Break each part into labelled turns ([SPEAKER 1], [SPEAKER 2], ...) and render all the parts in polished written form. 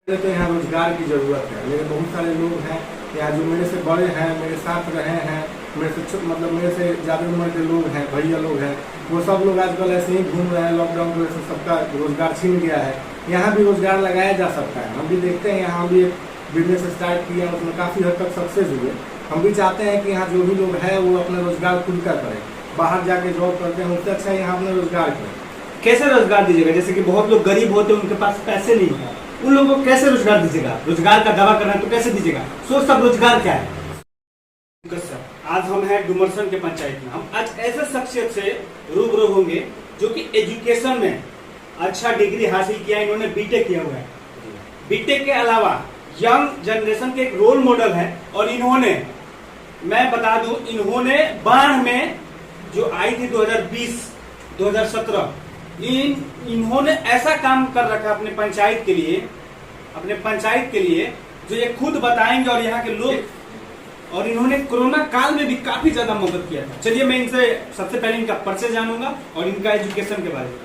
[SPEAKER 1] तो यहाँ रोजगार की ज़रूरत है। मेरे बहुत सारे लोग हैं यहाँ जो मेरे से बड़े हैं, मेरे साथ रहे हैं, मेरे से ज़्यादा उम्र के लोग हैं, भैया लोग हैं, वो सब लोग आजकल ऐसे ही घूम रहे हैं। लॉकडाउन की वजह से सबका रोजगार छीन गया है। यहाँ भी रोजगार लगाया जा सकता है। हम भी देखते हैं, यहाँ भी एक बिजनेस स्टार्ट किया, उसमें काफ़ी हद तक सक्सेस हुए। हम भी चाहते हैं कि यहाँ जो भी लोग हैं वो अपना रोजगार खुद कर करें। बाहर जाके जॉब करते हैं, उससे अच्छा यहाँ अपना रोजगार करें।
[SPEAKER 2] कैसे रोजगार दीजिएगा? जैसे कि बहुत लोग गरीब होते हैं, उनके पास पैसे नहीं है, उन लोगों को कैसे रोजगार दीजिएगा? रोजगार का दावा करना है तो कैसे दीजिएगा? सोर्स ऑफ रोजगार क्या है? सर, आज हम हैं डुमरसन के पंचायत में। हम आज ऐसे शख्सियत से रूबरू होंगे जो कि एजुकेशन में अच्छा डिग्री हासिल किया, इन्होंने बीटेक किया हुआ है। बीटेक के अलावा यंग जनरेशन के एक रोल मॉडल है। और इन्होंने, मैं बता दूं, इन्होंने बाढ़ में जो आई थी 2020-2017, इन्होंने ऐसा काम कर रखा अपने पंचायत के लिए जो ये खुद बताएंगे। और यहाँ के लोग, और इन्होंने कोरोना काल में भी काफी ज्यादा मदद किया था। चलिए मैं इनसे सबसे पहले इनका परिचय जानूंगा और इनका एजुकेशन के बारे में।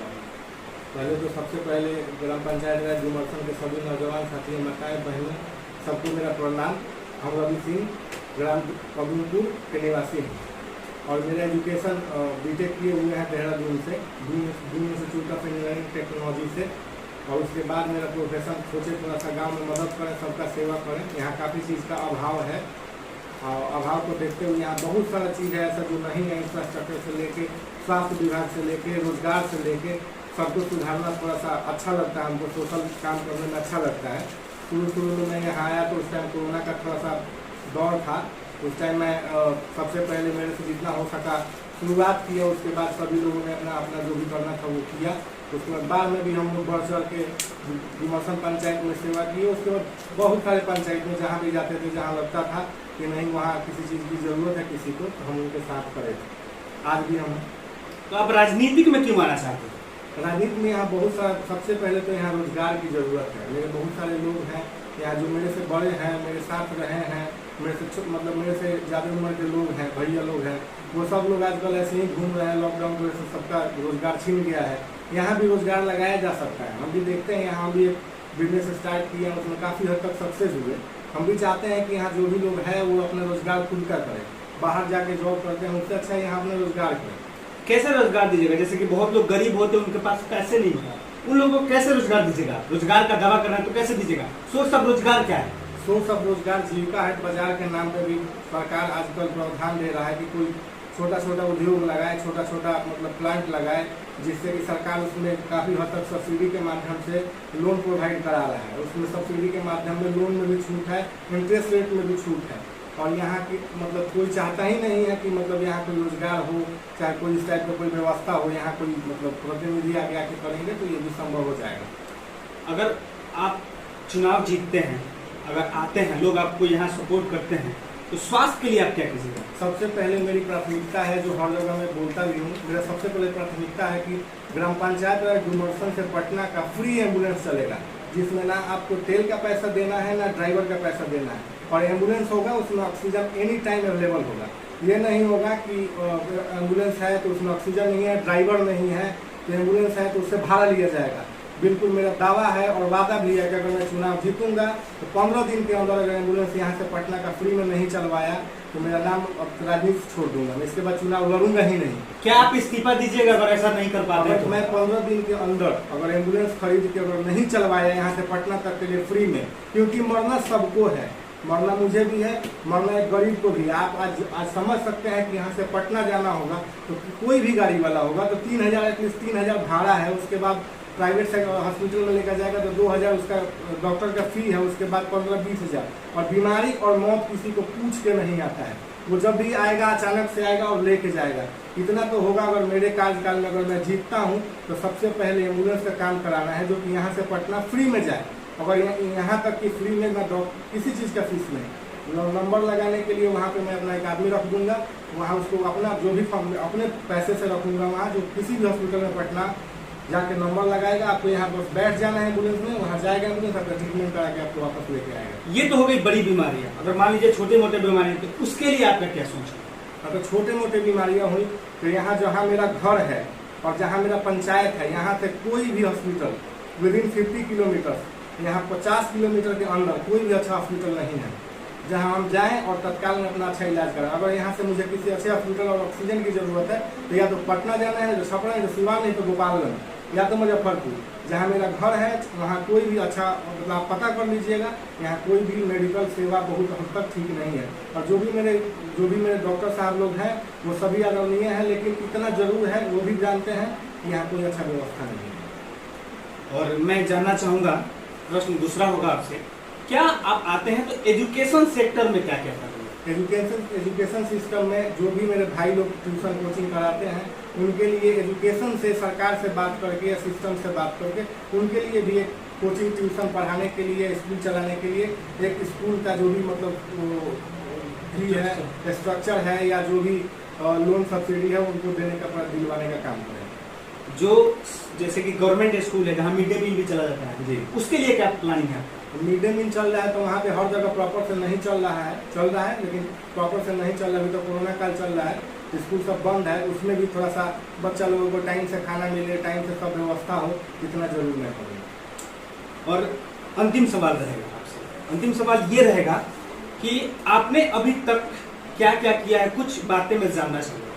[SPEAKER 1] पहले तो सबसे पहले ग्राम पंचायत राज डुमरसन के सभी नौजवान साथी, माताएं, बहनें, सबको मेरा प्रणाम। हम रवि सिंह ग्राम पबनपुर के निवासी हैं और मेरा एजुकेशन बीटेक किए हुए हैं देहरादून से, Doon institute of engineering technology से। और उसके बाद मेरा प्रोफेशन सोचे थोड़ा सा गांव में मदद करें, सबका सेवा करें। यहाँ काफ़ी चीज़ का अभाव है और अभाव को देखते हुए यहाँ बहुत सारा चीज़ है ऐसा जो नहीं है। इंफ्रास्ट्रक्चर से लेके, स्वास्थ्य विभाग से लेके, रोजगार से लेके सबको सुधारना थोड़ा सा अच्छा लगता है हमको। सोशल काम करने में अच्छा लगता है। शुरू में मैं यहाँ आया तो उस टाइम कोरोना का थोड़ा सा दौर था। उस टाइम मैं सबसे पहले मेरे से जितना हो सका शुरुआत किया। उसके बाद सभी लोगों ने अपना जो भी करना था वो किया। उसके बाद में भी हम लोग बढ़ चढ़ के डुमरसन पंचायत में सेवा किए। उसके बाद बहुत सारे पंचायत में जहाँ भी जाते थे, जहाँ लगता था कि नहीं वहाँ किसी चीज़ की ज़रूरत है किसी को, तो हम उनके साथ खड़े थे। आज भी हम।
[SPEAKER 2] तो आप राजनीतिक में क्यों आना चाहते हैं?
[SPEAKER 1] राजनीति में यहाँ बहुत सारा, सबसे पहले तो यहाँ रोजगार की ज़रूरत है। मेरे बहुत सारे लोग हैं यहाँ जो मेरे से बड़े हैं, मेरे साथ रहे हैं, मेरे से ज़्यादा उम्र के लोग हैं, भैया लोग हैं, वो सब लोग आजकल ऐसे ही घूम रहे हैं। लॉकडाउन की वजह से सबका रोजगार छीन गया है। यहाँ भी रोजगार लगाया जा सकता है। हम भी देखते हैं, यहाँ भी एक बिजनेस स्टार्ट किया, उसमें काफ़ी हद तक सक्सेस हुए। हम भी चाहते हैं कि यहाँ जो भी लोग हैं वो अपना रोजगार खुद का करें। बाहर जाके जॉब करते हैं, उससे अच्छा यहाँ अपना रोजगार करें।
[SPEAKER 2] कैसे रोजगार दीजिएगा? जैसे कि बहुत लोग गरीब होते हैं, उनके पास पैसे नहीं है, उन लोगों को कैसे रोजगार दीजिएगा? रोजगार का दावा करना है तो कैसे दीजिएगा? सोर्स ऑफ रोजगार क्या है?
[SPEAKER 1] सोर्स ऑफ रोजगार जीविका हाट बाजार के नाम पे भी सरकार आजकल प्रावधान दे रहा है कि कोई छोटा छोटा उद्योग लगाए, छोटा छोटा प्लांट लगाए, जिससे कि सरकार उसमें काफ़ी हद तक सब्सिडी के माध्यम से लोन प्रोवाइड करा रहा है। उसमें सब्सिडी के माध्यम में लोन में भी छूट है, इंटरेस्ट रेट में भी छूट है। और यहाँ की कोई चाहता ही नहीं है कि यहाँ कोई रोजगार हो, चाहे कोई इस टाइप का कोई व्यवस्था हो, यहाँ कोई प्रतिनिधि आगे आके करेंगे तो ये भी संभव हो जाएगा।
[SPEAKER 2] अगर आप चुनाव जीतते हैं, अगर आते हैं, लोग आपको यहाँ सपोर्ट करते हैं, तो स्वास्थ्य के लिए आप क्या कीजिएगा?
[SPEAKER 1] सबसे पहले मेरी प्राथमिकता है, जो हर जगह मैं बोलता भी हूँ, मेरा सबसे पहले प्राथमिकता है कि ग्राम पंचायत राज डुमरसन से पटना का फ्री एम्बुलेंस चलेगा, जिसमें ना आपको तेल का पैसा देना है, ना ड्राइवर का पैसा देना है। और एम्बुलेंस होगा, उसमें ऑक्सीजन एनी टाइम अवेलेबल होगा। ये नहीं होगा कि एम्बुलेंस है तो उसमें ऑक्सीजन नहीं है, ड्राइवर नहीं है, तो एम्बुलेंस है तो उससे भाड़ा लिया जाएगा। बिल्कुल मेरा दावा है और वादा भी है कि अगर मैं चुनाव जीतूंगा तो 15 दिन के अंदर अगर एम्बुलेंस यहाँ से पटना का फ्री में नहीं चलवाया तो मेरा नाम राजनीति छोड़ दूंगा। मैं इसके बाद चुनाव लड़ूंगा ही नहीं।
[SPEAKER 2] क्या आप इस्तीफा दीजिएगा अगर ऐसा नहीं कर पाते?
[SPEAKER 1] तो मैं 15 दिन के अंदर अगर एम्बुलेंस खरीद के अगर नहीं चलवाया यहाँ से पटना तक के लिए फ्री में, क्योंकि मरना सबको है, मरना मुझे भी है, मरना एक गरीब को भी। आप आज समझ सकते हैं कि यहाँ से पटना जाना होगा तो कोई भी गाड़ी वाला होगा तो 3000 एटलीस्ट 3000 भाड़ा है। उसके बाद प्राइवेट से हॉस्पिटल में लेकर जाएगा तो 2000 उसका डॉक्टर का फी है। उसके बाद 15-20 हज़ार। और बीमारी और मौत किसी को पूछ के नहीं आता है, वो जब भी आएगा अचानक से आएगा और लेके जाएगा। इतना तो होगा अगर मेरे कार्यकाल में अगर मैं जीतता हूँ तो सबसे पहले एम्बुलेंस का काम कराना है, जो कि यहाँ से पटना फ्री में जाए। अगर यहाँ तक कि फ्री में मैं किसी चीज़ का फीस नहीं, नंबर लगाने के लिए वहाँ पे मैं अपना एक आदमी रख दूंगा, वहाँ उसको अपना जो भी अपने पैसे से रखूँगा, वहाँ जो किसी भी हॉस्पिटल में पटना जाके नंबर लगाएगा। आपको यहाँ बस बैठ जाना है एम्बुलेंस में, वहाँ जाएगा एम्बुलेंस, आपका ट्रीटमेंट करा के आपको वापस लेके आएगा।
[SPEAKER 2] ये तो हो गई बड़ी बीमारियाँ। अगर मान लीजिए छोटे मोटे बीमारी, तो उसके लिए आपका क्या सोच है?
[SPEAKER 1] अगर छोटे मोटे बीमारियाँ हुई तो यहाँ जहाँ मेरा घर है और जहाँ मेरा पंचायत है, यहाँ से कोई भी हॉस्पिटल विदिन 50 किलोमीटर यहाँ 50 किलोमीटर के अंदर कोई भी अच्छा हॉस्पिटल नहीं है जहाँ हम जाएं और तत्काल में अपना अच्छा इलाज कराएं। अगर यहाँ से मुझे किसी अच्छे हॉस्पिटल और ऑक्सीजन की ज़रूरत है तो या तो पटना जाना है, जो छपरा है, जो सिवान है, तो गोपालगंज या तो मुजफ्फरपुर जहाँ मेरा घर है। वहाँ कोई भी अच्छा मतलब आप पता कर लीजिएगा, यहाँ कोई भी मेडिकल सेवा बहुत हद तक ठीक नहीं है। और जो भी मेरे डॉक्टर साहब लोग हैं वो सभी आदरणीय हैं, लेकिन इतना जरूर है वो भी जानते हैं कि यहाँ कोई अच्छा व्यवस्था नहीं है।
[SPEAKER 2] और मैं जानना चाहूँगा, प्रश्न दूसरा होगा आपसे, क्या आप आते हैं तो एजुकेशन सेक्टर में क्या क्या कर रहे हैं?
[SPEAKER 1] एजुकेशन सिस्टम में जो भी मेरे भाई लोग ट्यूशन कोचिंग कराते हैं उनके लिए एजुकेशन से सरकार से बात करके या सिस्टम से बात करके उनके लिए भी एक कोचिंग ट्यूशन पढ़ाने के लिए, स्कूल चलाने के लिए एक स्कूल का जो भी मतलब फी है, स्ट्रक्चर है या जो भी लोन सब्सिडी है उनको देने का, दिलवाने का काम करें।
[SPEAKER 2] जो जैसे कि गवर्नमेंट स्कूल है जहाँ मिड डे मील भी चला जाता है
[SPEAKER 1] जी,
[SPEAKER 2] उसके लिए क्या प्लानिंग है?
[SPEAKER 1] मिड डे मील चल रहा है तो वहाँ पे हर जगह प्रॉपर से नहीं चल रहा है लेकिन प्रॉपर से नहीं चल रहा है। अभी तो कोरोना काल चल रहा है, स्कूल सब बंद है, उसमें भी थोड़ा सा बच्चा लोगों को टाइम से खाना मिले, टाइम से सब व्यवस्था हो, इतना जरूर नहीं पड़ेगा।
[SPEAKER 2] और अंतिम सवाल रहेगा आपसे, अंतिम सवाल ये रहेगा कि आपने अभी तक क्या क्या किया है, कुछ बातें मैं जानना चाहूँगा।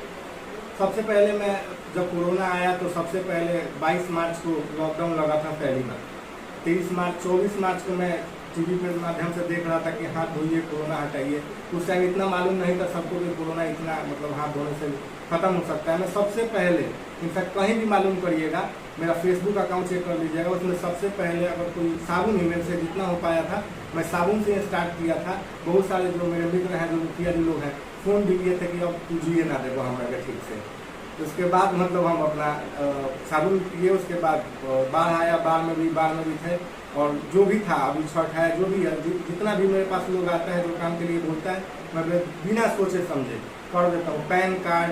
[SPEAKER 1] सबसे पहले मैं जब कोरोना आया तो सबसे पहले 22 मार्च को लॉकडाउन लगा था पहली बार। 24 मार्च को मैं टीवी के माध्यम से देख रहा था कि हाथ धोइए, कोरोना हटाइए। उस टाइम इतना मालूम नहीं था सबको कि कोरोना इतना मतलब हाथ धोने से खत्म हो सकता है। मैं सबसे पहले, इनफैक्ट कहीं भी मालूम करिएगा, मेरा फेसबुक अकाउंट चेक कर लीजिएगा, उसमें सबसे पहले अगर कोई साबुन ही मेरे से जितना हो पाया था मैं साबुन से स्टार्ट किया था। बहुत सारे जो मेरे मित्र हैं, जो मुखिया जी लोग हैं, फ़ोन भी किए थे कि अब तू जिए ना देखो हमारे ठीक से। उसके बाद मतलब हम अपना साबुन किए। उसके बाद बाढ़ आया, बाढ़ में भी थे, और जो भी था, अभी छठ है, जो भी है, जितना भी मेरे पास लोग आता है जो काम के लिए बोलता है, मैं बिना सोचे समझे कर देता हूँ। पैन कार्ड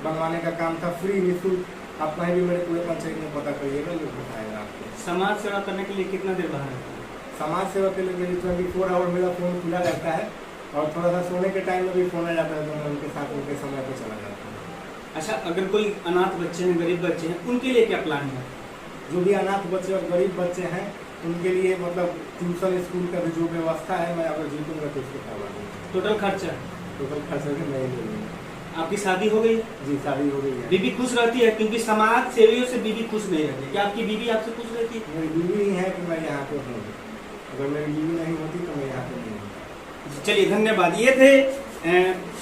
[SPEAKER 1] बनवाने का काम था, फ्री निःशुल्क। आप कहीं भी मेरे पूरे पंचायत में पता करिएगा, लोग बताएगा आपको।
[SPEAKER 2] समाज सेवा करने के लिए कितना देर बाहर रहता है?
[SPEAKER 1] समाज सेवा के लिए 24 आवर मेरा फ़ोन खुला रहता है, और थोड़ा सा सोने के टाइम में भी फ़ोन आ जाता है तो मैं उनके साथ उनके समय पर चला जाता हूँ।
[SPEAKER 2] अच्छा, अगर कोई अनाथ बच्चे हैं, गरीब बच्चे हैं, उनके लिए क्या प्लान है?
[SPEAKER 1] जो भी अनाथ बच्चे और गरीब बच्चे हैं उनके लिए मतलब ट्यूशन स्कूल का भी जो व्यवस्था है, मैं अगर जीतूंगा तो उसको करवा दूँगा।
[SPEAKER 2] टोटल खर्चा?
[SPEAKER 1] टोटल खर्चा भी मैं ही लूँगा।
[SPEAKER 2] आपकी शादी हो गई?
[SPEAKER 1] जी, शादी हो गई है।
[SPEAKER 2] बीबी खुश रहती है? क्योंकि समाज सेवियों से बीबी खुश नहीं रहती। क्या आपकी बीबी आपसे खुश रहती है?
[SPEAKER 1] मेरी बीवी ही है कि मैं यहाँ पे हूँ। अगर मेरी बीवी नहीं होती तो मैं यहाँ पे नहीं हूँ।
[SPEAKER 2] चलिए, धन्यवाद। ये थे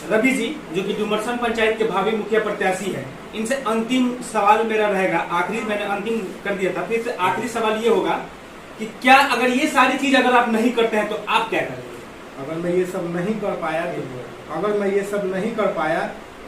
[SPEAKER 2] रवि जी, जो कि डुमरसन पंचायत के भावी मुखिया प्रत्याशी है। इनसे अंतिम सवाल मेरा रहेगा, आखिरी मैंने अंतिम कर दिया था, फिर से आखिरी सवाल ये होगा कि क्या अगर ये सारी चीज अगर आप नहीं करते हैं तो आप क्या करेंगे?
[SPEAKER 1] अगर मैं ये सब नहीं कर पाया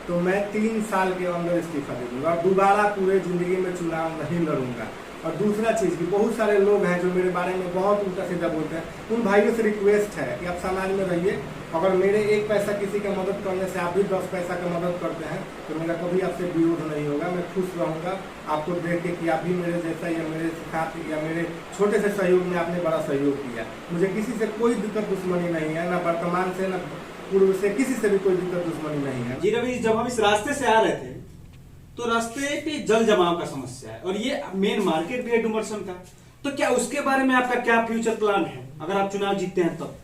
[SPEAKER 1] तो मैं 3 साल के अंदर इस्तीफा दे दूंगा और दोबारा पूरे जिंदगी में चुनाव नहीं लड़ूंगा। और दूसरा चीज़ कि बहुत सारे लोग हैं जो मेरे बारे में बहुत उल्टा सीधा बोलते हैं, उन भाइयों से रिक्वेस्ट है कि आप समाज में रहिए। अगर मेरे 1 पैसा किसी का मदद करने से आप भी 10 पैसा का मदद करते हैं तो मेरा कभी आपसे विरोध नहीं होगा। मैं खुश रहूँगा आपको देख के कि आप भी मेरे जैसा या मेरे साथ या मेरे छोटे से सहयोग में आपने बड़ा सहयोग किया। मुझे किसी से कोई दिक्कत दुश्मनी नहीं है, ना वर्तमान से, ना पूर्व से, किसी से भी कोई दिक्कत दुश्मनी नहीं है।
[SPEAKER 2] जी रवि, जब हम इस रास्ते से आ रहे थे तो रास्ते पे जल जमाव का समस्या है, और ये मेन मार्केट भी है डुमरसन का, तो क्या उसके बारे में आपका क्या फ्यूचर प्लान है अगर आप चुनाव जीतते हैं तब?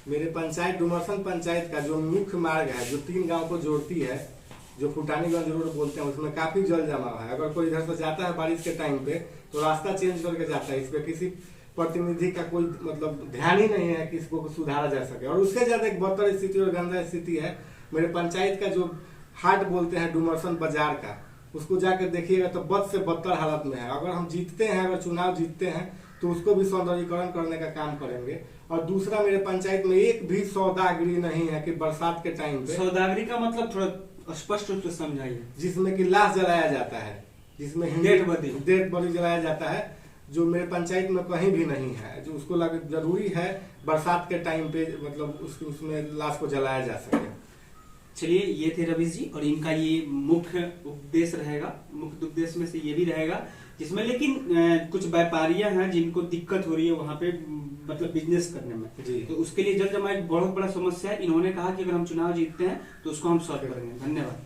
[SPEAKER 1] मेरे पंचायत डुमरसन पंचायत का जो मुख्य मार्ग है, जो 3 गांव को जोड़ती है, जो फुटानीगंज रोड बोलते हैं, उसमें काफी जल जमाव है। अगर कोई इधर से जाता है बारिश के टाइम पे तो रास्ता चेंज करके जाता है। इस पे किसी प्रतिनिधि का कोई मतलब ध्यान ही नहीं है कि इसको सुधारा जा सके। और उससे ज्यादा एक बदतर स्थिति और गंदा स्थिति है मेरे पंचायत का जो हाट बोलते हैं डुमरसन बाजार का, उसको जाकर देखिएगा तो बद से बदतर हालत में है। अगर हम जीतते हैं, अगर चुनाव जीतते हैं तो उसको भी सौंदर्यीकरण करने का काम करेंगे। और दूसरा, मेरे पंचायत में एक भी सौदागरी नहीं है कि बरसात के टाइम पे।
[SPEAKER 2] सौदागरी का मतलब थोड़ा स्पष्ट रूप से समझाइए।
[SPEAKER 1] जिसमें कि लाश जलाया जाता है, जिसमें
[SPEAKER 2] डेड बॉडी
[SPEAKER 1] जलाया जाता है, जो मेरे पंचायत में कहीं भी नहीं है। जो उसको जरूरी है बरसात के टाइम पे मतलब उसमें लाश को जलाया जा सके।
[SPEAKER 2] चलिए, ये थे रवि जी, और इनका ये मुख्य उद्देश्य रहेगा, मुख्य उद्देश्य में से ये भी रहेगा, जिसमें लेकिन कुछ व्यापारियां हैं जिनको दिक्कत हो रही है वहां पे मतलब बिजनेस करने में
[SPEAKER 1] जी।
[SPEAKER 2] तो उसके लिए जल जमाव एक बहुत बड़ा समस्या है। इन्होंने कहा कि अगर हम चुनाव जीतते हैं तो उसको हम सॉल्व करेंगे। धन्यवाद।